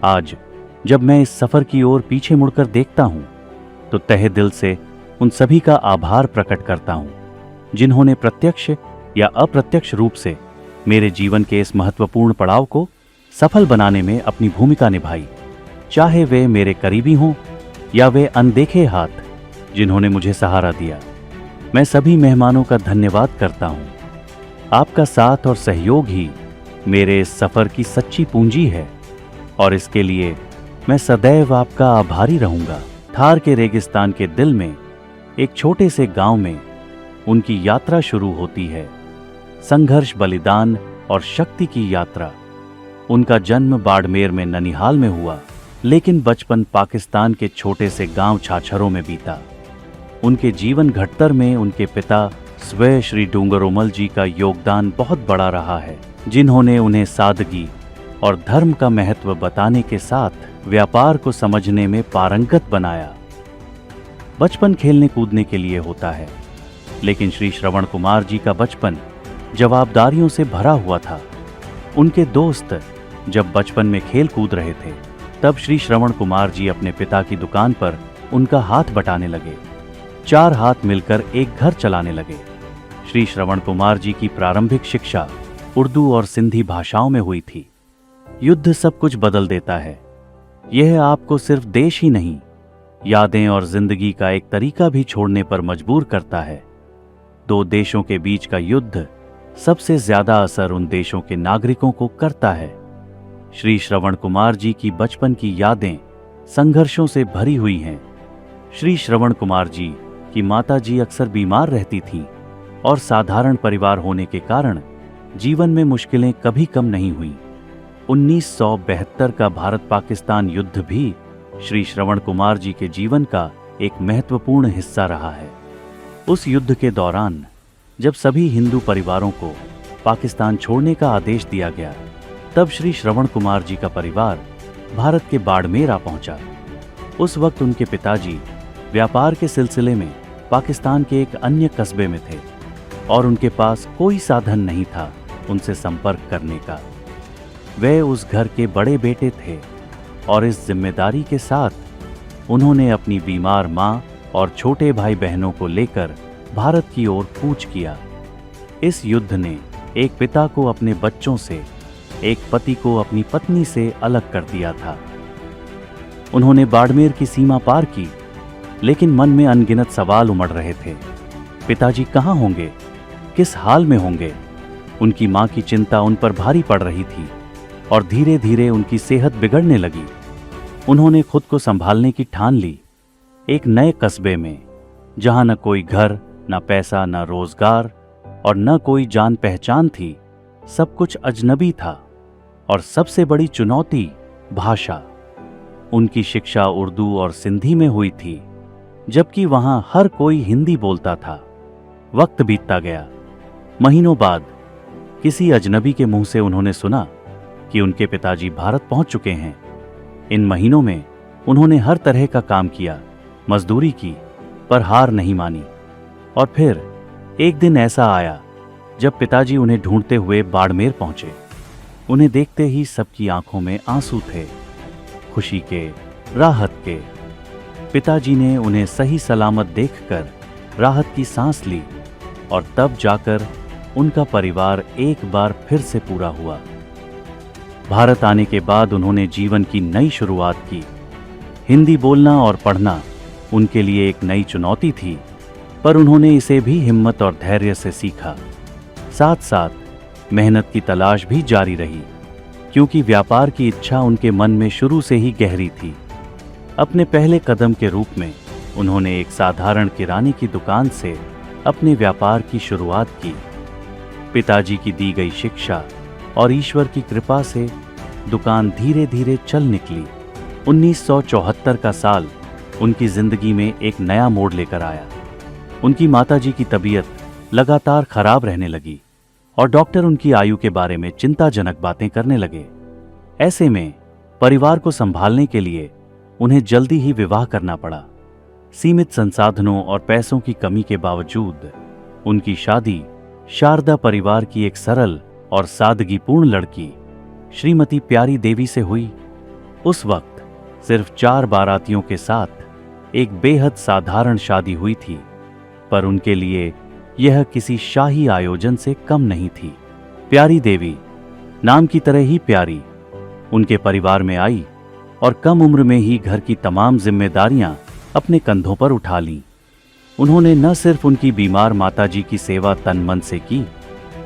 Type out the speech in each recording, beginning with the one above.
आज जब मैं इस सफर की ओर पीछे मुड़कर देखता हूं, तो तहे दिल से उन सभी का आभार प्रकट करता हूं, जिन्होंने प्रत्यक्ष या अप्रत्यक्ष रूप से मेरे जीवन के इस महत्वपूर्ण पड़ाव को सफल बनाने में अपनी भूमिका निभाई। चाहे वे मेरे करीबी हों या वे अनदेखे हाथ जिन्होंने मुझे सहारा दिया, मैं सभी मेहमानों का धन्यवाद करता हूं। आपका साथ और सहयोग ही मेरे इस सफर की सच्ची पूंजी है और इसके लिए मैं सदैव आपका आभारी रहूंगा। थार के रेगिस्तान के दिल में एक छोटे से गांव में उनकी यात्रा शुरू होती है। संघर्ष, बलिदान और शक्ति की यात्रा। उनका जन्म बाड़मेर में ननिहाल में हुआ, लेकिन बचपन पाकिस्तान के छोटे से गांव छाछरों में बीता। उनके जीवन घटतर में उनके पिता स्वयं श्री डूंगरोमल जी का योगदान बहुत बड़ा रहा है, जिन्होंने उन्हें सादगी और धर्म का महत्व बताने के साथ व्यापार को समझने में पारंगत बनाया। बचपन खेलने कूदने के लिए होता है, लेकिन श्री श्रवण कुमार जी का बचपन जवाबदारियों से भरा हुआ था। उनके दोस्त जब बचपन में खेल कूद रहे थे, तब श्री श्रवण कुमार जी अपने पिता की दुकान पर उनका हाथ बटाने लगे। 4 हाथ मिलकर एक घर चलाने लगे। श्री श्रवण कुमार जी की प्रारंभिक शिक्षा उर्दू और सिंधी भाषाओं में हुई थी। युद्ध सब कुछ बदल देता है। यह आपको सिर्फ देश ही नहीं, यादें और जिंदगी का एक तरीका भी छोड़ने पर मजबूर करता है। 2 देशों के बीच का युद्ध सबसे ज्यादा असर उन देशों के नागरिकों को करता है। श्री श्रवण कुमार जी की बचपन की यादें संघर्षों से भरी हुई हैं। श्री श्रवण कुमार जी की माता जी अक्सर बीमार रहती थीं और साधारण परिवार होने के कारण जीवन में मुश्किलें कभी कम नहीं हुई। 1972 का भारत पाकिस्तान युद्ध भी श्री श्रवण कुमार जी के जीवन का एक महत्वपूर्ण हिस्सा रहा है। उस युद्ध के दौरान जब सभी हिंदू परिवारों को पाकिस्तान छोड़ने का आदेश दिया गया, तब श्री श्रवण कुमार जी का परिवार भारत के बाड़मेर आ पहुंचा। उस वक्त उनके पिताजी व्यापार के सिलसिले में पाकिस्तान के एक अन्य कस्बे में थे और उनके पास कोई साधन नहीं था उनसे संपर्क करने का। वे उस घर के बड़े बेटे थे और इस जिम्मेदारी के साथ उन्होंने अपनी बीमार मां और छोटे भाई बहनों को लेकर भारत की ओर कूच किया। इस युद्ध ने एक पिता को अपने बच्चों से, एक पति को अपनी पत्नी से अलग कर दिया था। उन्होंने बाड़मेर की सीमा पार की, लेकिन मन में अनगिनत सवाल उमड़ रहे थे। पिताजी कहाँ होंगे, किस हाल में होंगे? उनकी मां की चिंता उन पर भारी पड़ रही थी और धीरे धीरे उनकी सेहत बिगड़ने लगी। उन्होंने खुद को संभालने की ठान ली। एक नए कस्बे में, जहां न कोई घर, न पैसा, न रोजगार और न कोई जान पहचान थी, सब कुछ अजनबी था और सबसे बड़ी चुनौती भाषा। उनकी शिक्षा उर्दू और सिंधी में हुई थी, जबकि वहां हर कोई हिंदी बोलता था। वक्त बीतता गया। महीनों बाद किसी अजनबी के मुंह से उन्होंने सुना कि उनके पिताजी भारत पहुंच चुके हैं। इन महीनों में उन्होंने हर तरह का काम किया, मजदूरी की, पर हार नहीं मानी। और फिर एक दिन ऐसा आया जब पिताजी उन्हें ढूंढते हुए बाड़मेर पहुंचे। उन्हें देखते ही सबकी आंखों में आंसू थे, खुशी के, राहत के। पिताजी ने उन्हें सही सलामत देखकर राहत की सांस ली और तब जाकर उनका परिवार एक बार फिर से पूरा हुआ। भारत आने के बाद उन्होंने जीवन की नई शुरुआत की। हिंदी बोलना और पढ़ना उनके लिए एक नई चुनौती थी, पर उन्होंने इसे भी हिम्मत और धैर्य से सीखा। साथ साथ मेहनत की तलाश भी जारी रही, क्योंकि व्यापार की इच्छा उनके मन में शुरू से ही गहरी थी। अपने पहले कदम के रूप में उन्होंने एक साधारण किराने की दुकान से अपने व्यापार की शुरुआत की। पिताजी की दी गई शिक्षा और ईश्वर की कृपा से दुकान धीरे धीरे चल निकली। 1974 का साल उनकी जिंदगी में एक नया मोड़ लेकर आया। उनकी माताजी की तबीयत लगातार खराब रहने लगी और डॉक्टर उनकी आयु के बारे में चिंताजनक बातें करने लगे। ऐसे में परिवार को संभालने के लिए उन्हें जल्दी ही विवाह करना पड़ा। सीमित संसाधनों और पैसों की कमी के बावजूद उनकी शादी शारदा परिवार की एक सरल और सादगीपूर्ण लड़की श्रीमती प्यारी देवी से हुई। उस वक्त सिर्फ 4 बारातियों के साथ एक बेहद साधारण शादी हुई थी, पर उनके लिए यह किसी शाही आयोजन से कम नहीं थी। प्यारी देवी, नाम की तरह ही प्यारी, उनके परिवार में आई और कम उम्र में ही घर की तमाम जिम्मेदारियां अपने कंधों पर उठा लीं। उन्होंने न सिर्फ उनकी बीमार माताजी की सेवा तन मन से की,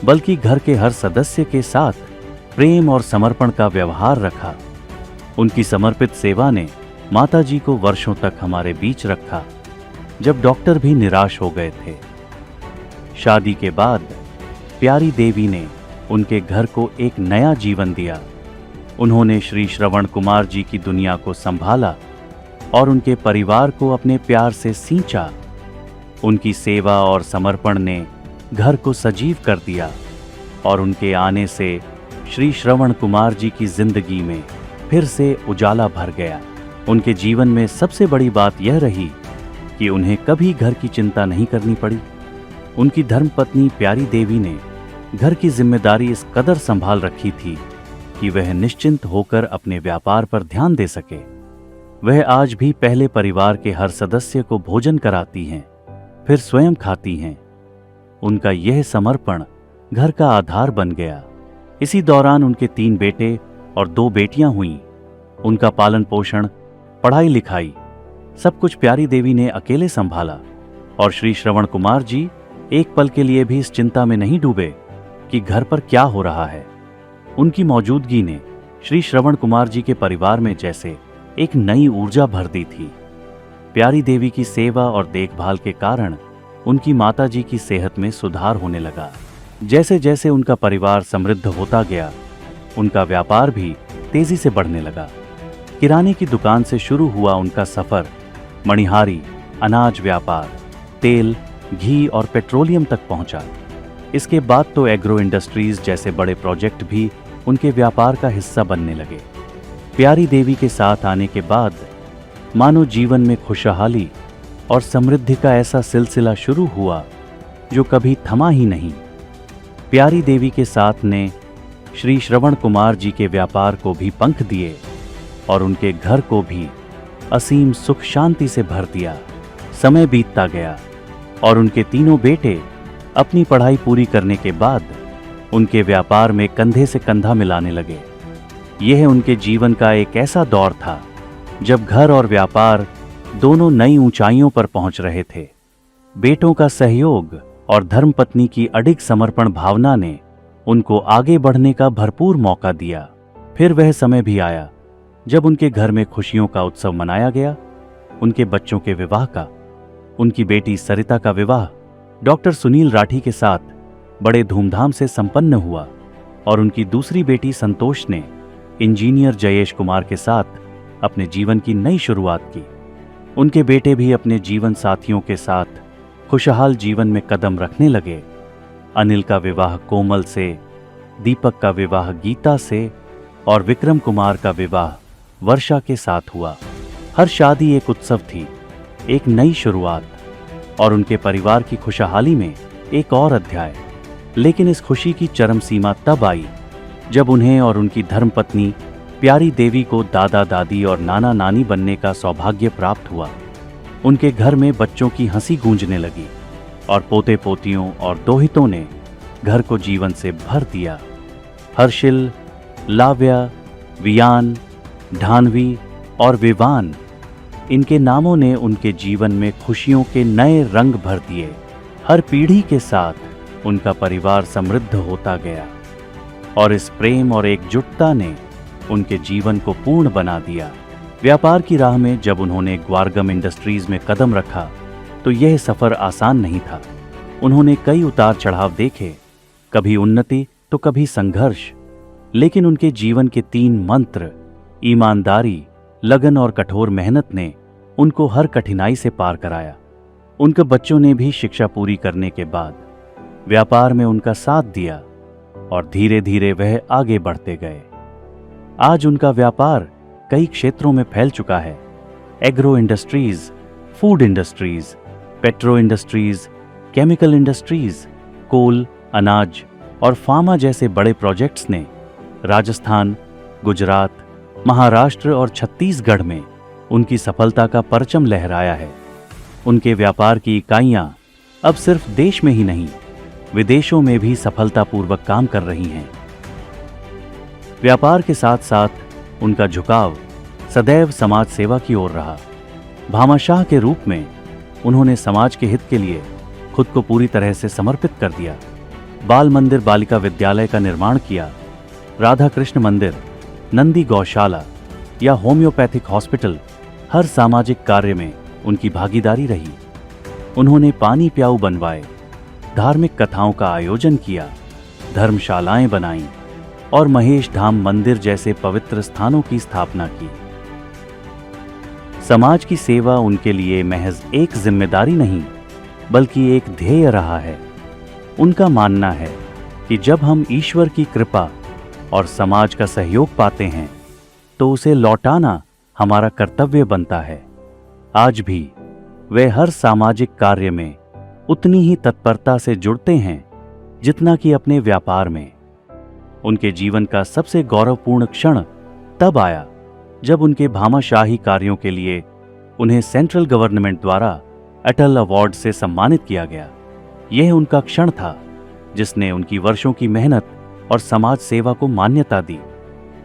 बल्कि घर के हर सदस्य के साथ प्रेम और समर्पण का व्यवहार रखा। उनकी समर्पित सेवा ने माताजी को वर्षों तक हमारे बीच रखा, जब डॉक्टर भी निराश हो गए थे। शादी के बाद प्यारी देवी ने उनके घर को एक नया जीवन दिया। उन्होंने श्री श्रवण कुमार जी की दुनिया को संभाला और उनके परिवार को अपने प्यार से सींचा। उनकी सेवा और समर्पण ने घर को सजीव कर दिया और उनके आने से श्री श्रवण कुमार जी की जिंदगी में फिर से उजाला भर गया। उनके जीवन में सबसे बड़ी बात यह रही कि उन्हें कभी घर की चिंता नहीं करनी पड़ी। उनकी धर्मपत्नी प्यारी देवी ने घर की जिम्मेदारी इस कदर संभाल रखी थी कि वह निश्चिंत होकर अपने व्यापार पर ध्यान दे सके। वह आज भी पहले परिवार के हर सदस्य को भोजन कराती हैं, फिर स्वयं खाती हैं। उनका यह समर्पण घर का आधार बन गया। इसी दौरान उनके 3 बेटे और 2 बेटियां हुईं। उनका पालन पोषण, पढ़ाई लिखाई सब कुछ प्यारी देवी ने अकेले संभाला और श्री श्रवण कुमार जी एक पल के लिए भी इस चिंता में नहीं डूबे कि घर पर क्या हो रहा है। उनकी मौजूदगी ने श्री श्रवण कुमार जी के परिवार में जैसे एक नई ऊर्जा भर दी थी। प्यारी देवी की सेवा और देखभाल के कारण उनकी माताजी की सेहत में सुधार होने लगा। जैसे जैसे उनका परिवार समृद्ध होता गया, उनका व्यापार भी तेजी से बढ़ने लगा। किराने की दुकान से शुरू हुआ उनका सफर मणिहारी, अनाज व्यापार, तेल, घी और पेट्रोलियम तक पहुंचा। इसके बाद तो एग्रो इंडस्ट्रीज जैसे बड़े प्रोजेक्ट भी उनके व्यापार का हिस्सा बनने लगे। प्यारी देवी के साथ आने के बाद मानो जीवन में खुशहाली और समृद्धि का ऐसा सिलसिला शुरू हुआ जो कभी थमा ही नहीं। प्यारी देवी के साथ ने श्री श्रवण कुमार जी के व्यापार को भी पंख दिए और उनके घर को भी असीम सुख शांति से भर दिया। समय बीतता गया और उनके 3 बेटे अपनी पढ़ाई पूरी करने के बाद उनके व्यापार में कंधे से कंधा मिलाने लगे। यह उनके जीवन का एक ऐसा दौर था जब घर और व्यापार दोनों नई ऊंचाइयों पर पहुंच रहे थे। बेटों का सहयोग और धर्मपत्नी की अडिग समर्पण भावना ने उनको आगे बढ़ने का भरपूर मौका दिया। फिर वह समय भी आया जब उनके घर में खुशियों का उत्सव मनाया गया। उनके बच्चों के विवाह का, उनकी बेटी सरिता का विवाह डॉक्टर सुनील राठी के साथ बड़े धूमधाम से संपन्न हुआ और उनकी दूसरी बेटी संतोष ने इंजीनियर जयेश कुमार के साथ अपने जीवन की नई शुरुआत की। उनके बेटे भी अपने जीवन साथियों के साथ खुशहाल जीवन में कदम रखने लगे। अनिल का विवाह कोमल से, दीपक का विवाह गीता से और विक्रम कुमार का विवाह वर्षा के साथ हुआ। हर शादी एक उत्सव थी, एक नई शुरुआत और उनके परिवार की खुशहाली में एक और अध्याय। लेकिन इस खुशी की चरम सीमा तब आई जब उन्हें और उनकी धर्मपत्नी प्यारी देवी को दादा दादी और नाना नानी बनने का सौभाग्य प्राप्त हुआ। उनके घर में बच्चों की हंसी गूंजने लगी और पोते पोतियों और दोहितों ने घर को जीवन से भर दिया। हर्षिल, लाव्या, वियान, ढानवी और विवान, इनके नामों ने उनके जीवन में खुशियों के नए रंग भर दिए। हर पीढ़ी के साथ उनका परिवार समृद्ध होता गया और इस प्रेम और एकजुटता ने उनके जीवन को पूर्ण बना दिया। व्यापार की राह में जब उन्होंने ग्वारगम इंडस्ट्रीज में कदम रखा तो यह सफर आसान नहीं था। उन्होंने कई उतार चढ़ाव देखे, कभी उन्नति तो कभी संघर्ष, लेकिन उनके जीवन के 3 मंत्र ईमानदारी, लगन और कठोर मेहनत ने उनको हर कठिनाई से पार कराया। उनके बच्चों ने भी शिक्षा पूरी करने के बाद व्यापार में उनका साथ दिया और धीरे धीरे वह आगे बढ़ते गए। आज उनका व्यापार कई क्षेत्रों में फैल चुका है। Agro industries, food industries, petro industries, chemical industries, coal, अनाज और फार्मा जैसे बड़े प्रोजेक्ट्स ने राजस्थान, गुजरात, महाराष्ट्र और छत्तीसगढ़ में उनकी सफलता का परचम लहराया है। उनके व्यापार की इकाइयां अब सिर्फ देश में ही नहीं, विदेशों में भी सफलतापूर्वक काम कर रही हैं। व्यापार के साथ साथ उनका झुकाव सदैव समाज सेवा की ओर रहा। भामाशाह के रूप में उन्होंने समाज के हित के लिए खुद को पूरी तरह से समर्पित कर दिया। बाल मंदिर बालिका विद्यालय का निर्माण किया, राधा कृष्ण मंदिर, नंदी गौशाला या होम्योपैथिक हॉस्पिटल, हर सामाजिक कार्य में उनकी भागीदारी रही। उन्होंने पानी प्याऊ बनवाए, धार्मिक कथाओं का आयोजन किया, धर्मशालाएं बनाईं और महेश धाम मंदिर जैसे पवित्र स्थानों की स्थापना की। समाज की सेवा उनके लिए महज एक जिम्मेदारी नहीं, बल्कि एक ध्येय रहा है। उनका मानना है कि जब हम ईश्वर की कृपा और समाज का सहयोग पाते हैं तो उसे लौटाना हमारा कर्तव्य बनता है। आज भी वे हर सामाजिक कार्य में उतनी ही तत्परता से जुड़ते हैं जितना कि अपने व्यापार में। उनके जीवन का सबसे गौरवपूर्ण क्षण तब आया जब उनके भामाशाही कार्यों के लिए उन्हें सेंट्रल गवर्नमेंट द्वारा अटल अवार्ड से सम्मानित किया गया। यह उनका क्षण था जिसने उनकी वर्षों की मेहनत और समाज सेवा को मान्यता दी।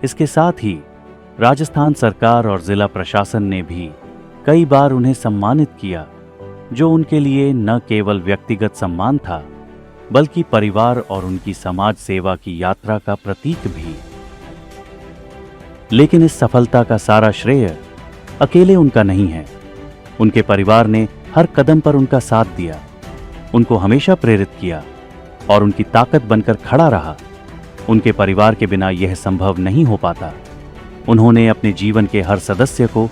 इसके साथ ही राजस्थान सरकार और जिला प्रशासन ने भी कई बार उन्हें सम्मानित किया, जो उनके लिए न केवल व्यक्तिगत सम्मान था बल्कि परिवार और उनकी समाज सेवा की यात्रा का प्रतीक भी। लेकिन इस सफलता का सारा श्रेय अकेले उनका नहीं है। उनके परिवार ने हर कदम पर उनका साथ दिया, उनको हमेशा प्रेरित किया और उनकी ताकत बनकर खड़ा रहा। उनके परिवार के बिना यह संभव नहीं हो पाता। उन्होंने अपने जीवन के हर सदस्य को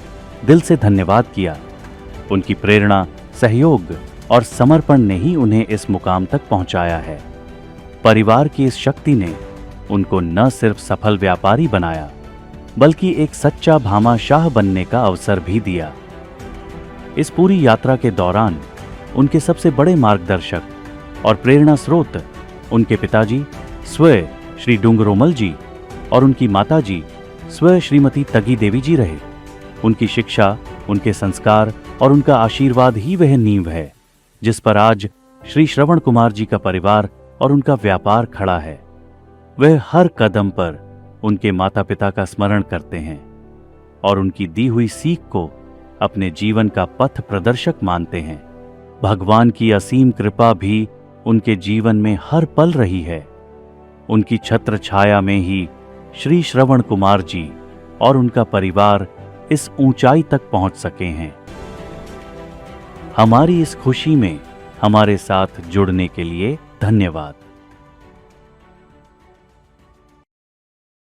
दिल से धन्यवाद किया। उनकी प्रेरणा, सहयोग और समर्पण ने ही उन्हें इस मुकाम तक पहुंचाया है। परिवार की इस शक्ति ने उनको न सिर्फ सफल व्यापारी बनाया, बल्कि एक सच्चा भामाशाह बनने का अवसर भी दिया। इस पूरी यात्रा के दौरान उनके सबसे बड़े मार्गदर्शक और प्रेरणा स्रोत उनके पिताजी स्वयं श्री डूंगरोमल जी और उनकी माताजी स्वयं श्रीमती तगी देवी जी रहे। उनकी शिक्षा, उनके संस्कार और उनका आशीर्वाद ही वह नींव है जिस पर आज श्री श्रवण कुमार जी का परिवार और उनका व्यापार खड़ा है। वह हर कदम पर उनके माता पिता का स्मरण करते हैं और उनकी दी हुई सीख को अपने जीवन का पथ प्रदर्शक मानते हैं। भगवान की असीम कृपा भी उनके जीवन में हर पल रही है। उनकी छत्र छाया में ही श्री श्रवण कुमार जी और उनका परिवार इस ऊंचाई तक पहुंच सके हैं। हमारी इस खुशी में हमारे साथ जुड़ने के लिए धन्यवाद।